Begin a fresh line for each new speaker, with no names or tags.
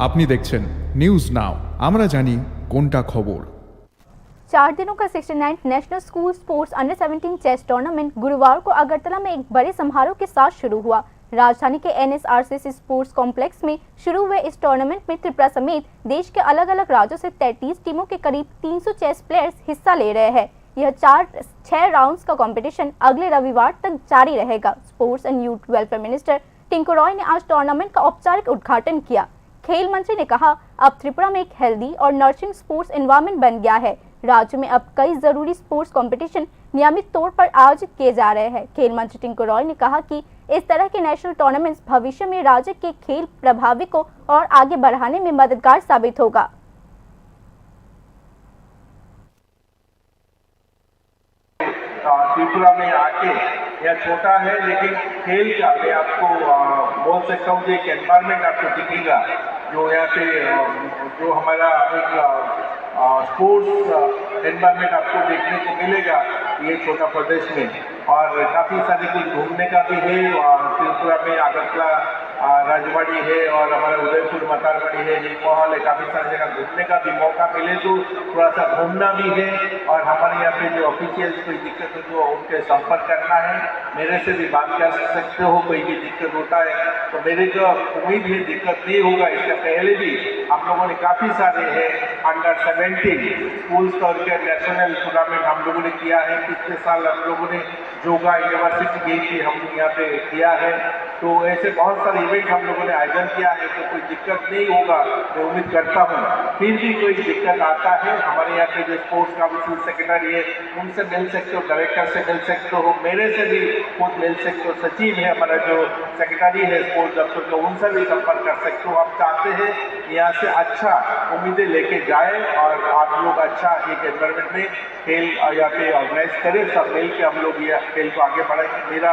আপনি দেখছেন news now, আমরা জানি কোনটা খবর।
4 दिनों का 69th national school sports under 17 chess tournament गुरुवार को अगरतला में एक बड़े समारोह के साथ शुरू हुआ। राजधानी के NSRCC स्पोर्ट्स कॉम्प्लेक्स में शुरू हुए इस टूर्नामेंट में त्रिपुरा समेत देश के अलग अलग राज्यों से 33 टीमों के करीब 300 चेस प्लेयर्स हिस्सा ले रहे हैं। यह 6 राउंड्स का कंपटीशन अगले रविवार तक जारी रहेगा। Sports and youth welfare minister Tinku Roy ने आज टूर्नामेंट का औपचारिक उद्घाटन किया। खेल मंत्री ने कहा, अब त्रिपुरा में एक हेल्दी और नर्चरिंग स्पोर्ट्स एनवायरनमेंट बन गया है। राज्य में अब कई जरूरी स्पोर्ट्स कंपटीशन नियमित तौर पर आयोजित किए जा रहे हैं। खेल मंत्री टिंकू रॉय ने कहा कि इस तरह के नेशनल टूर्नामेंट्स भविष्य में राज्य के खेल प्रभावी को और आगे बढ़ाने में मददगार साबित होगा।
त्रिपुरा में आके यह छोटा है लेकिन खेल का मैं आपको बोल सकता हूँ, एक एनवायरमेंट आपको दिखेगा जो यहाँ पे जो हमारा एक स्पोर्ट्स एनवायरमेंट आपको देखने को मिलेगा ये छोटा प्रदेश में। और काफ़ी सारे कुछ घूमने का भी है। त्रिपुरा में अगरतला राजवाड़ी है और हमारा उदयपुर मतारवाड़ी है, नीलमहल है, काफ़ी सारी जगह घूमने का भी मौका मिले तो थोड़ा सा घूमना भी है। और हमारे यहाँ पे जो ऑफिशियल्स कोई दिक्कत हो तो उनके संपर्क करना है, मेरे से भी बात कर सकते हो। कोई भी दिक्कत होता है तो मेरे को उम्मीद है दिक्कत नहीं होगा। इससे पहले भी हम लोगों ने काफ़ी सारे है अंडर 17 स्कूल स्तर के नेशनल टूर्नामेंट हम लोगों ने किया है। पिछले साल हम लोगों ने जोगा यूनिवर्सिटी गेम भी हम यहाँ पे किया है। तो ऐसे बहुत सारे इवेंट हम लोगों ने आयोजन किया है, तो कोई दिक्कत नहीं होगा मैं उम्मीद करता हूँ। फिर भी कोई दिक्कत आता है हमारे यहाँ पे जो स्पोर्ट्स काउंसिल सेक्रेटरी है उनसे मिल सकते हो, डायरेक्टर से मिल सकते हो, मेरे से भी खुद मिल सकते हो, सचिव है हमारा जो सेक्रेटरी है स्पोर्ट्स दफ्तर का, उनसे भी संपर्क कर सकते हो। हम चाहते हैं यहाँ से अच्छा उम्मीदें लेके जाए और आप लोग अच्छा एक एनवायरमेंट में खेल यहाँ पे ऑर्गेनाइज करें, सब मिल के हम लोग ये खेल को आगे बढ़ाएंगे। मेरा